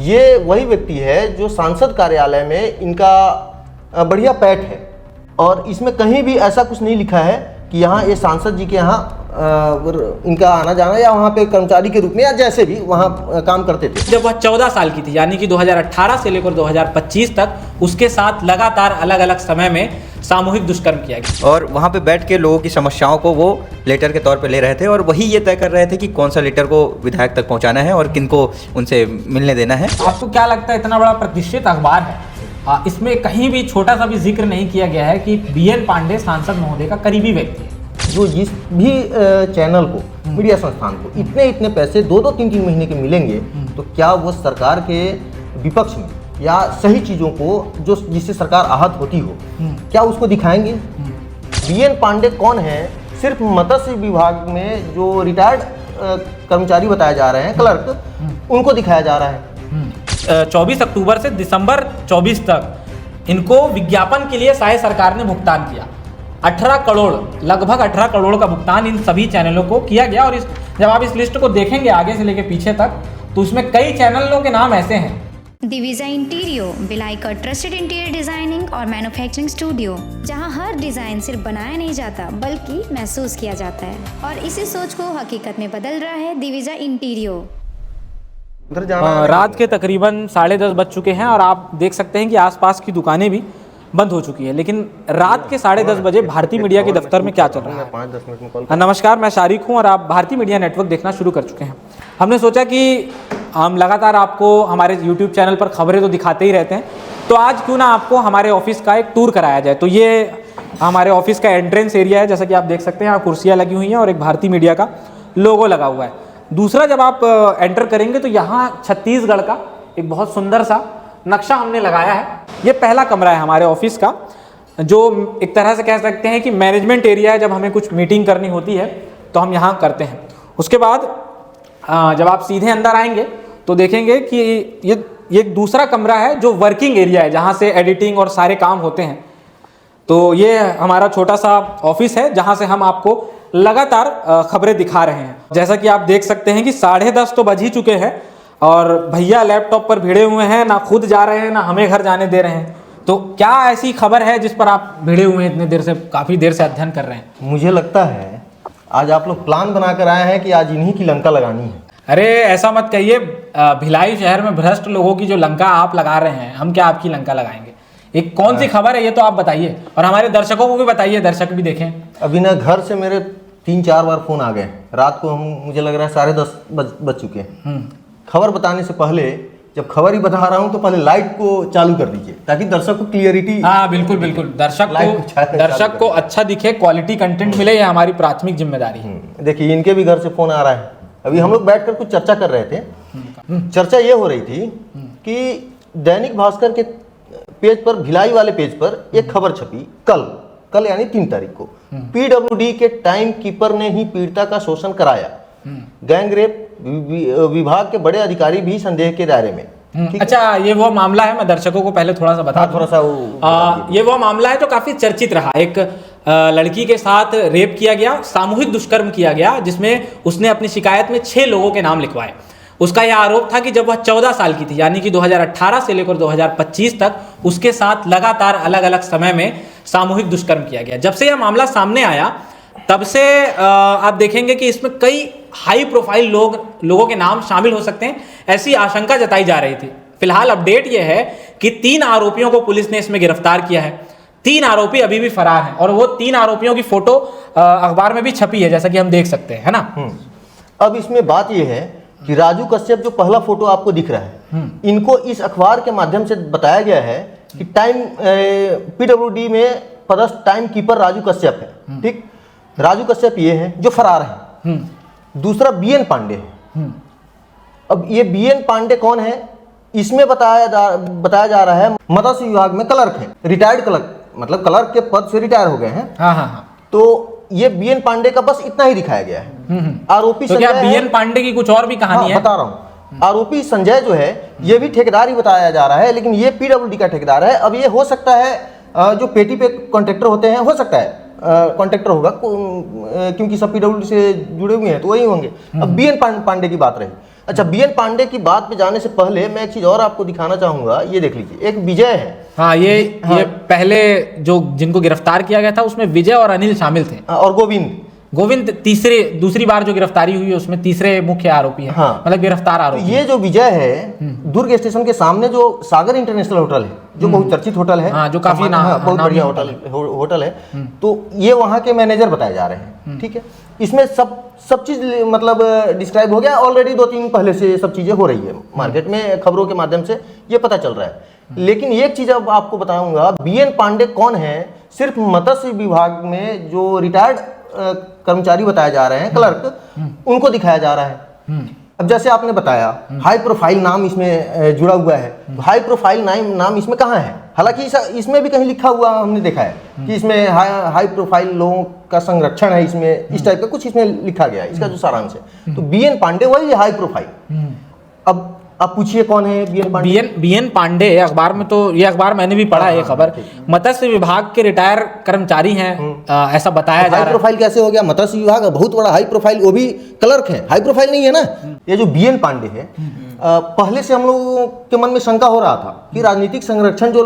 ये वही व्यक्ति है जो सांसद कार्यालय में इनका बढ़िया पैठ है और इसमें कहीं भी ऐसा कुछ नहीं लिखा है कि यहाँ ये सांसद जी के यहाँ इनका आना जाना या वहाँ पे कर्मचारी के रूप में या जैसे भी वहाँ काम करते थे। जब वह 14 साल की थी, यानी कि 2018 से लेकर 2025 तक उसके साथ लगातार अलग अलग समय में सामूहिक दुष्कर्म किया गया और वहाँ पे बैठ के लोगों की समस्याओं को वो लेटर के तौर पे ले रहे थे और वही ये तय कर रहे थे कि कौन सा लेटर को विधायक तक पहुँचाना है और किनको उनसे मिलने देना है। आपको क्या लगता है, इतना बड़ा प्रतिष्ठित अखबार है, इसमें कहीं भी छोटा सा भी जिक्र नहीं किया गया है कि बीएन पांडे सांसद महोदय का करीबी व्यक्ति है? जो जिस भी चैनल को, मीडिया संस्थान को इतने पैसे 2-2, 3-3 महीने के मिलेंगे तो क्या वो सरकार के विपक्ष में या सही चीज़ों को जो जिससे सरकार आहत होती हो क्या उसको दिखाएंगे? बीएन पांडे कौन है? सिर्फ मत्स्य विभाग में जो रिटायर्ड कर्मचारी बताए जा रहे हैं, क्लर्क, उनको दिखाया जा रहा है। 24 अक्टूबर से दिसंबर 24 तक इनको विज्ञापन के लिए शायद सरकार ने भुगतान किया। 18 करोड़, लगभग 18 करोड़ का भुगतान इन सभी चैनलों को किया गया। और जब आप इस लिस्ट को देखेंगे आगे से लेकर पीछे तक तो उसमें कई चैनलों के नाम ऐसे हैं: दिविजा इंटीरियो, बिलाई का ट्रस्टेड इंटीरियर डिजाइनिंग और मैन्युफैक्चरिंग स्टूडियो, जहां हर डिजाइन सिर्फ बनाया नहीं जाता बल्कि महसूस किया जाता है और इसी सोच को हकीकत में बदल रहा है दिविजा इंटीरियो। रात के तकरीबन 10:30 बज चुके हैं और आप देख सकते हैं कि आसपास की दुकानें भी बंद हो चुकी है। लेकिन रात के 10:30 बजे भारतीय मीडिया के दफ्तर में क्या चल रहा है? 5-10 मिनट में कॉल। नमस्कार, मैं शारिक हूं और आप भारतीय मीडिया नेटवर्क देखना शुरू कर चुके हैं। हमने सोचा कि हम लगातार आपको हमारे YouTube चैनल पर खबरें तो दिखाते ही रहते हैं, तो आज क्यों ना आपको हमारे ऑफिस का एक टूर कराया जाए। तो ये हमारे ऑफिस का एंट्रेंस एरिया है, जैसा कि आप देख सकते हैं। यहाँ कुर्सियाँ लगी हुई हैं और एक भारतीय मीडिया का लोगो लगा हुआ है। दूसरा, जब आप एंटर करेंगे तो यहाँ छत्तीसगढ़ का एक बहुत सुंदर सा नक्शा हमने लगाया है। ये पहला कमरा है हमारे ऑफिस का, जो एक तरह से कह सकते हैं कि मैनेजमेंट एरिया है। जब हमें कुछ मीटिंग करनी होती है तो हम यहाँ करते हैं। उसके बाद जब आप सीधे अंदर आएंगे तो देखेंगे कि ये एक दूसरा कमरा है जो वर्किंग एरिया है, जहाँ से एडिटिंग और सारे काम होते हैं। तो ये हमारा छोटा सा ऑफिस है जहाँ से हम आपको लगातार खबरें दिखा रहे हैं। जैसा कि आप देख सकते हैं कि 10:30 तो बज ही चुके हैं और भैया लैपटॉप पर भिड़े हुए हैं, ना खुद जा रहे हैं ना हमें घर जाने दे रहे हैं। तो क्या ऐसी खबर है जिस पर आप भिड़े हुए हैं इतने देर से, काफ़ी देर से अध्ययन कर रहे हैं? मुझे लगता है आज आप लोग प्लान बनाकर आए हैं कि आज इन्हीं की लंका लगानी है। अरे ऐसा मत कहिए, भिलाई शहर में भ्रष्ट लोगों की जो लंका आप लगा रहे हैं, हम क्या आपकी लंका लगाएंगे? एक कौन सी खबर है ये तो आप बताइए और हमारे दर्शकों को भी बताइए, दर्शक भी देखें। अभी ना घर से मेरे 3-4 बार फोन आ गए रात को। मुझे लग रहा है 10:30 बज चुके हैं। खबर बताने से पहले, जब खबर ही बता रहा हूं तो पहले लाइट को चालू कर दीजिए ताकि दर्शक को क्लियरिटी। हाँ बिल्कुल बिल्कुल, दर्शक को अच्छा दिखे, क्वालिटी कंटेंट मिले, ये हमारी प्राथमिक जिम्मेदारी है। देखिए इनके भी घर से फोन आ रहा है। अभी हम लोग बैठकर कुछ चर्चा कर रहे थे। चर्चा ये हो रही थी कि दैनिक भास्कर के पेज पर, भिलाई वाले पेज पर एक खबर छपी कल यानी 3 तारीख को। पीडब्ल्यूडी के टाइम कीपर ने ही पीड़िता का शोषण कराया। गैंगरेप विभाग के बड़े अधिकारी भी संदेह के दायरे में। अच्छा, ये वो मामला है, मैं दर्शकों को पहले थोड़ा सा बता दूं। थोड़ा सा ये वो मामला है जो काफी चर्चित रहा। एक लड़की के साथ रेप किया गया, सामूहिक दुष्कर्म किया गया, जिसमें उसने अपनी शिकायत में 6 लोगों के नाम लिखवाए। उसका यह आरोप था कि जब वह 14 साल की थी, यानी कि 2018 से लेकर 2025 तक उसके साथ लगातार अलग अलग समय में सामूहिक दुष्कर्म किया गया। जब से यह मामला सामने आया तब से आप देखेंगे कि इसमें कई हाई प्रोफाइल लोगों के नाम शामिल हो सकते हैं, ऐसी आशंका जताई जा रही थी। फिलहाल अपडेट यह है कि 3 आरोपियों को पुलिस ने इसमें गिरफ्तार किया है। 3 आरोपी अभी भी फरार हैं और वो 3 आरोपियों की फोटो अखबार में भी छपी है, जैसा कि हम देख सकते हैं, है ना। अब इसमें बात यह है कि राजू कश्यप, जो पहला फोटो आपको दिख रहा है, इनको इस अखबार के माध्यम से बताया गया है कि पीडब्ल्यूडी में पदस्थ टाइम कीपर राजू कश्यप है। ठीक, राजू कश्यप ये है जो फरार है। दूसरा बीएन पांडे है। अब ये बीएन पांडे कौन है? इसमें बताया जा रहा है मत्स्य विभाग में क्लर्क है, रिटायर्ड क्लर्क, मतलब क्लर्क के पद से रिटायर हो गए हैं। हाँ। तो ये बीएन पांडे का बस इतना ही दिखाया गया है। आरोपी तो क्या बीएन पांडे की कुछ और भी कहानी है? बता रहा हूँ। आरोपी संजय जो है ये भी ठेकेदार ही बताया जा रहा है, लेकिन ये पीडब्ल्यूडी का ठेकेदार है। अब ये हो सकता है जो पेटी पे कॉन्ट्रैक्टर होते हैं, हो सकता है कॉन्ट्रैक्टर होगा, क्योंकि सब पीडब्ल्यूडी से जुड़े हुए हैं तो वही होंगे। अब बीएन पांडे की बात रही अच्छा, बीएन पांडे की बात पे जाने से पहले मैं एक चीज और आपको दिखाना चाहूंगा। ये देख लीजिए, एक विजय है। हाँ, ये पहले जो जिनको गिरफ्तार किया गया था उसमें विजय और अनिल शामिल थे, और गोविंद दूसरी बार जो गिरफ्तारी हुई है उसमें तीसरे मुख्य आरोपी हैं। हाँ। मतलब गिरफ्तार आरोपी। ये जो विजय है, दुर्ग स्टेशन के सामने जो सागर इंटरनेशनल होटल है, जो बहुत चर्चित होटल है, हाँ, जो काफी बहुत बढ़िया होटल है, तो ये वहाँ के मैनेजर बताए जा रहे हैं। ठीक है, इसमें सब चीज मतलब डिस्क्राइब हो गया ऑलरेडी। 2-3 पहले से सब चीजें हो रही है मार्केट में, खबरों के माध्यम से ये पता चल रहा है। लेकिन एक चीज अब आपको बताऊंगा, बीएन पांडे कौन है। सिर्फ मत्स्य विभाग में जो रिटायर्ड कर्मचारी बताए जा रहे हैं, क्लर्क, उनको दिखाया जा रहा है। अब जैसे आपने बताया हाई प्रोफाइल नाम इसमें जुड़ा हुआ है, तो हाई प्रोफाइल नाम इसमें कहाँ है? हालांकि इसमें भी कहीं लिखा हुआ हमने देखा है कि इसमें हाई प्रोफाइल लोगों का संरक्षण है, इसमें इस टाइप का कुछ इसमें लिखा गया है, इसका जो सारांश है। तो बीएन पांडे वही हाई प्रोफाइल। अब आप पूछिए कौन है बीएन पांडे? बीएन पांडे अखबार में, तो ये अखबार मैंने भी पढ़ा है खबर, मत्स्य विभाग के रिटायर कर्मचारी हैं, ऐसा बताया जा रहा है। हाई प्रोफाइल कैसे हो गया? मत्स्य विभाग बहुत बड़ा हाई प्रोफाइल, वो भी क्लर्क है, हाई प्रोफाइल नहीं है ना। ये जो बीएन पांडे है, पहले से हम लोगों के मन में शंका हो रहा था कि राजनीतिक संरक्षण जो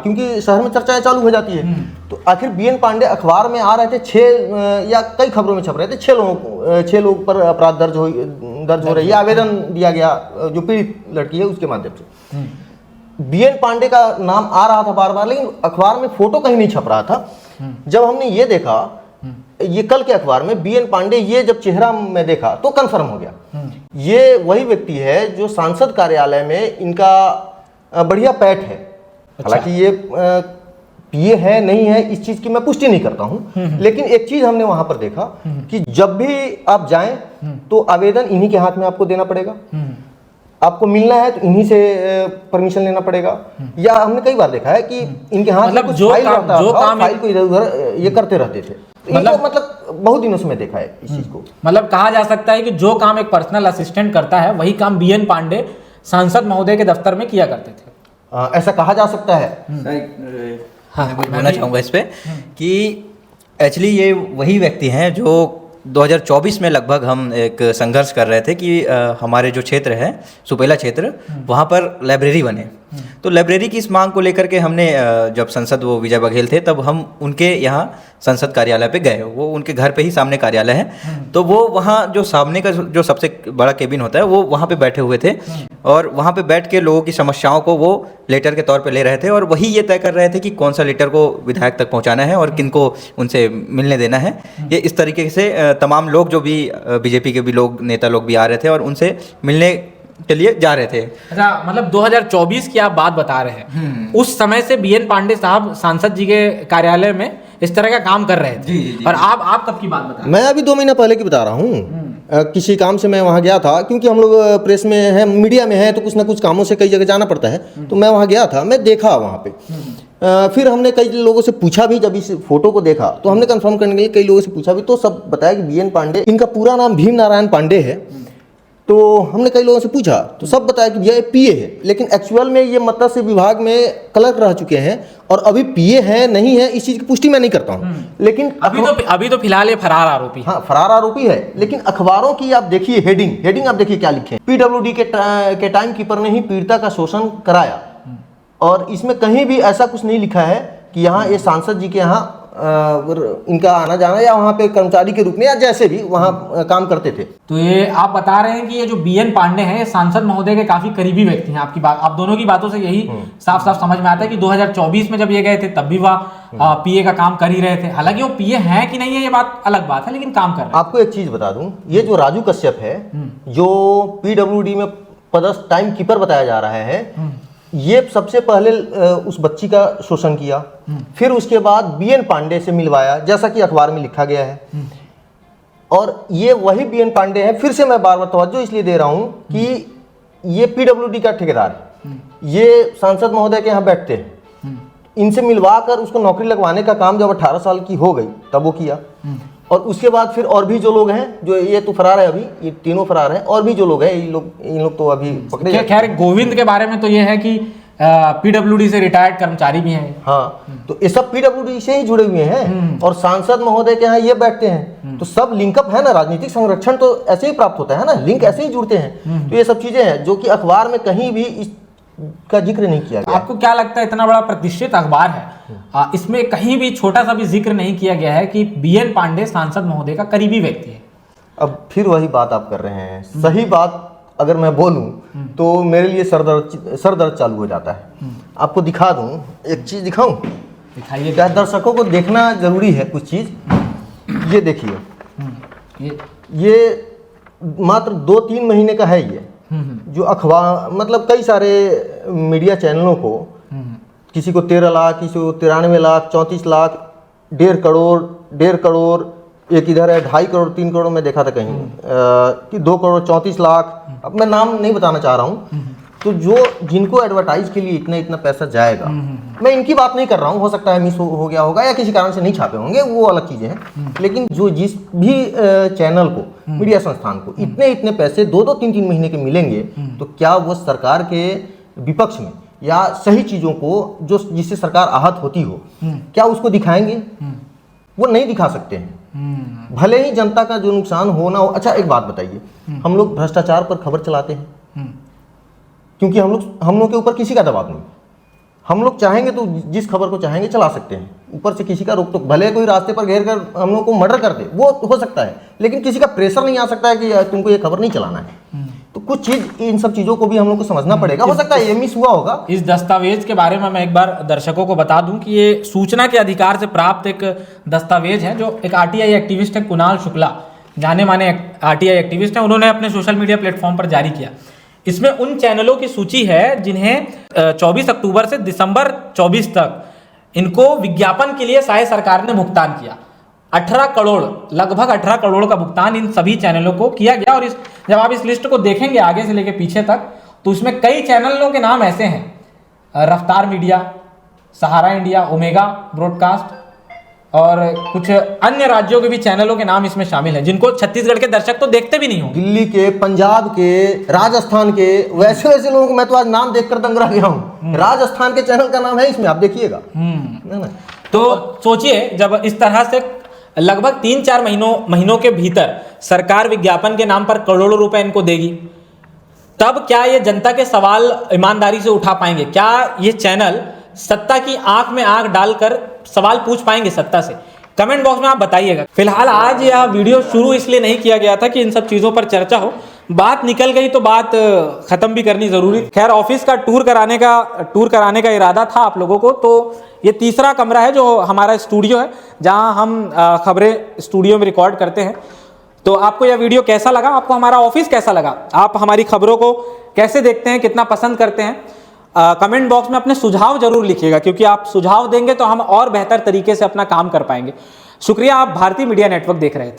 क्योंकि शहर में चर्चाएं चालू हो जाती है, तो आखिर बीएन पांडे अखबार में आ रहे थे, 6 या कई खबरों में छप रहे थे, 6 लोग पर अपराध दर्ज हो रही है, आवेदन दिया गया जो पीड़ित लड़की है उसके माध्यम से। बीएन पांडे का नाम आ रहा था बार बार, लेकिन अखबार में फोटो कहीं नहीं छप रहा था। जब हमने ये देखा, ये कल के अखबार में बीएन पांडे, ये जब चेहरा मैं देखा तो कंफर्म हो गया, ये वही व्यक्ति है जो सांसद कार्यालय में इनका बढ़िया पैठ है। हालांकि ये पीए है नहीं है इस चीज की मैं पुष्टि नहीं करता हूं, लेकिन एक चीज हमने वहां पर देखा कि जब भी आप जाएं तो आवेदन इन्हीं के हाथ में आपको देना पड़ेगा, आपको मिलना है तो इन्हीं से परमिशन लेना पड़ेगा। या हमने कई बार देखा है कि इनके हाथ में कुछ फाइल रहता था, फाइल को इधर उधर ये करते रहते थे। मतलब बहुत दिनों से मैं देखा है इस चीज को। मतलब कहा जा सकता है कि जो काम एक पर्सनल असिस्टेंट करता है वही काम बीएन पांडे सांसद महोदय के दफ्तर में किया करते थे, ऐसा कहा जा सकता है। हाँ, बोलना चाहूँगा इस पे कि एक्चुअली ये वही व्यक्ति हैं जो 2024 में लगभग हम एक संघर्ष कर रहे थे कि हमारे जो क्षेत्र है सुपेला क्षेत्र, वहाँ पर लाइब्रेरी बने। तो लाइब्रेरी की इस मांग को लेकर के हमने जब संसद वो विजय बघेल थे तब हम उनके यहाँ संसद कार्यालय पे गए। वो उनके घर पे ही सामने कार्यालय है, तो वो वहाँ जो सामने का जो सबसे बड़ा केबिन होता है वो वहाँ पे बैठे हुए थे और वहाँ पे बैठ के लोगों की समस्याओं को वो लेटर के तौर पे ले रहे थे और वही ये तय कर रहे थे कि कौन सा लेटर को विधायक तक पहुँचाना है और किनको उनसे मिलने देना है। ये इस तरीके से तमाम लोग जो भी बीजेपी के भी लोग नेता लोग भी आ रहे थे और उनसे मिलने के लिए जा रहे थे। अच्छा, मतलब 2024 की आप बात बता रहे हैं, उस समय से बीएन पांडे साहब सांसद जी के कार्यालय में इस तरह का काम कर रहे थे। जी। और आप कब की बात बता रहे हैं? मैं अभी 2 महीना पहले की बता रहा हूँ। किसी काम से मैं वहाँ गया था, क्योंकि हम लोग प्रेस में है, मीडिया में है, तो कुछ ना कुछ कामों से कई जगह जाना पड़ता है, तो मैं वहाँ गया था, मैं देखा वहाँ पे। फिर हमने कई लोगों से पूछा भी, जब इस फोटो को देखा तो हमने कंफर्म करने के लिए कई लोगों से पूछा भी, तो सब बताया कि बीएन पांडे, इनका पूरा नाम भीम नारायण पांडे है। तो हमने कई लोगों से पूछा तो सब बताया कि ये पीए है, लेकिन एक्चुअल में ये मत्स्य विभाग में क्लर्क रह चुके हैं और अभी पीए है नहीं है इस चीज की पुष्टि मैं नहीं करता हूं। लेकिन अभी तो फिलहाल ये फरार आरोपी, हाँ फरार आरोपी है। लेकिन अखबारों की आप देखिए हेडिंग आप देखिए क्या लिखे, पीडब्ल्यूडी के टाइम कीपर ने ही पीड़िता का शोषण कराया, और इसमें कहीं भी ऐसा कुछ नहीं लिखा है कि यहाँ ये सांसद जी के यहाँ इनका आना जाना या वहाँ पे कर्मचारी के रूप में या जैसे भी वहाँ काम करते थे। तो ये आप बता रहे हैं कि ये जो बीएन पांडे हैं, ये सांसद महोदय के काफी करीबी व्यक्ति हैं। आपकी बात, आप दोनों की बातों से यही साफ साफ समझ में आता है कि 2024 में जब ये गए थे तब भी वह पीए का काम कर ही रहे थे। हालांकि वो पीए हैं कि नहीं है ये बात अलग बात है, लेकिन काम कर रहे हैं। आपको एक चीज बता दूं, ये जो राजू कश्यप है, जो पीडब्ल्यूडी में पदस्थ टाइम कीपर बताया जा रहा है, ये सबसे पहले उस बच्ची का शोषण किया, फिर उसके बाद बीएन पांडे से मिलवाया, जैसा कि अखबार में लिखा गया है। और ये वही बीएन पांडे हैं। फिर से मैं बार बार तवज्जो इसलिए दे रहा हूं कि ये पीडब्ल्यूडी का ठेकेदार है, ये सांसद महोदय के यहाँ बैठते हैं, इनसे मिलवा कर उसको नौकरी लगवाने का काम जब 18 साल की हो गई तब वो किया। और उसके बाद फिर और भी जो लोग हैं, जो ये तो फरार है, अभी ये तीनों फरार हैं, और भी जो लोग हैं इन लोग तो अभी पकड़े। खैर गोविंद के बारे में तो ये है कि पीडब्ल्यूडी से रिटायर्ड कर्मचारी भी हैं। हाँ, तो ये सब पीडब्ल्यूडी से ही जुड़े हुए हैं और सांसद महोदय के यहाँ ये बैठते हैं, तो सब लिंकअप है ना। राजनीतिक संरक्षण तो ऐसे ही प्राप्त होता है ना, लिंक ऐसे ही जुड़ते हैं। तो ये सब चीजें हैं जो कि अखबार में कहीं भी इसका जिक्र नहीं किया गया। आपको क्या लगता है, इतना बड़ा प्रतिष्ठित अखबार है, इसमें कहीं भी छोटा सा भी जिक्र नहीं किया गया है कि बीएन पांडे सांसद महोदय का करीबी व्यक्ति है? अब फिर वही बात आप कर रहे हैं। सही बात अगर मैं बोलूं तो मेरे लिए सर दर्द चालू हो जाता है। आपको दिखा दूं, एक चीज दिखाऊं? दिखाइए। क्या दर्शकों को देखना जरूरी है कुछ चीज। ये देखिए, ये मात्र 2-3 महीने का है। ये जो अखबार मतलब कई सारे मीडिया चैनलों को, किसी को 13 लाख, किसी को 93 लाख, 34 लाख, 1.5 करोड़, एक इधर है 2.5 करोड़, 3 करोड़ में देखा था कहीं, कि 2 करोड़ 34 लाख। अब मैं नाम नहीं बताना चाह रहा हूँ। तो जो जिनको एडवर्टाइज के लिए इतना पैसा जाएगा, मैं इनकी बात नहीं कर रहा हूँ, हो सकता है मिस हो गया होगा या किसी कारण से नहीं छापे होंगे, वो अलग चीजें हैं। लेकिन जो जिस भी चैनल को, मीडिया संस्थान को इतने पैसे 2-2, 3-3 महीने के मिलेंगे, तो क्या वो सरकार के विपक्ष में या सही चीजों को जो जिससे सरकार आहत होती हो, क्या उसको दिखाएंगे? वो नहीं दिखा सकते हैं, भले ही जनता का जो नुकसान होना हो। अच्छा एक बात बताइए, हम लोग भ्रष्टाचार पर खबर चलाते हैं क्योंकि हम लोग के ऊपर किसी का दबाव नहीं। हम लोग चाहेंगे तो जिस खबर को चाहेंगे चला सकते हैं, ऊपर से किसी का रोक टोक, भले कोई रास्ते पर घेर कर हम लोग को मर्डर कर दे, वो हो सकता है, लेकिन किसी का प्रेशर नहीं आ सकता है कि तुमको ये खबर नहीं चलाना है। तो कुछ चीज, इन सब चीजों को भी हम लोग को समझना पड़ेगा। हो सकता है ये मिस हुआ होगा। इस दस्तावेज के बारे में मैं एक बार दर्शकों को बता दूं कि ये सूचना के अधिकार से प्राप्त एक दस्तावेज है, जो एक आरटीआई एक्टिविस्ट है कुणाल शुक्ला, जाने माने आरटीआई एक्टिविस्ट हैं, उन्होंने अपने सोशल मीडिया प्लेटफॉर्म पर जारी किया। इसमें उन चैनलों की सूची है जिन्हें 24 अक्टूबर से दिसंबर 24 तक इनको विज्ञापन के लिए शायद सरकार ने भुगतान किया। 18 करोड़, लगभग 18 करोड़ का भुगतान इन सभी चैनलों को किया गया। और जब आप इस लिस्ट को देखेंगे आगे से लेकर पीछे तक, तो इसमें कई चैनलों के नाम ऐसे हैं, रफ्तार मीडिया, सहारा इंडिया, ओमेगा ब्रॉडकास्ट और कुछ अन्य राज्यों के भी चैनलों के नाम इसमें शामिल हैं, जिनको छत्तीसगढ़ के दर्शक तो देखते भी नहीं होंगे। दिल्ली के, पंजाब के, राजस्थान के, वैसे लोगों को मैं तो आज नाम देखकर दंग रह गया हूँ। राजस्थान के चैनल का नाम है इसमें, आप देखिएगा। तो सोचिए, जब इस तरह से लगभग 3-4 महीनों के भीतर सरकार विज्ञापन के नाम पर करोड़ों रुपए इनको देगी, तब क्या ये जनता के सवाल ईमानदारी से उठा पाएंगे? क्या ये चैनल सत्ता की आंख में आंख डालकर सवाल पूछ पाएंगे सत्ता से? कमेंट बॉक्स में आप बताइएगा। फिलहाल आज यह वीडियो शुरू इसलिए नहीं किया गया था कि इन सब चीजों पर चर्चा हो, बात निकल गई तो बात खत्म भी करनी जरूरी। खैर, ऑफिस का टूर कराने का इरादा था आप लोगों को। तो ये तीसरा कमरा है जो हमारा स्टूडियो है, जहां हम खबरें स्टूडियो में रिकॉर्ड करते हैं। तो आपको यह वीडियो कैसा लगा, आपको हमारा ऑफिस कैसा लगा, आप हमारी खबरों को कैसे देखते हैं, कितना पसंद करते हैं, कमेंट बॉक्स में अपने सुझाव जरूर लिखिएगा, क्योंकि आप सुझाव देंगे तो हम और बेहतर तरीके से अपना काम कर पाएंगे। शुक्रिया, आप भारतीय मीडिया नेटवर्क देख रहे थे।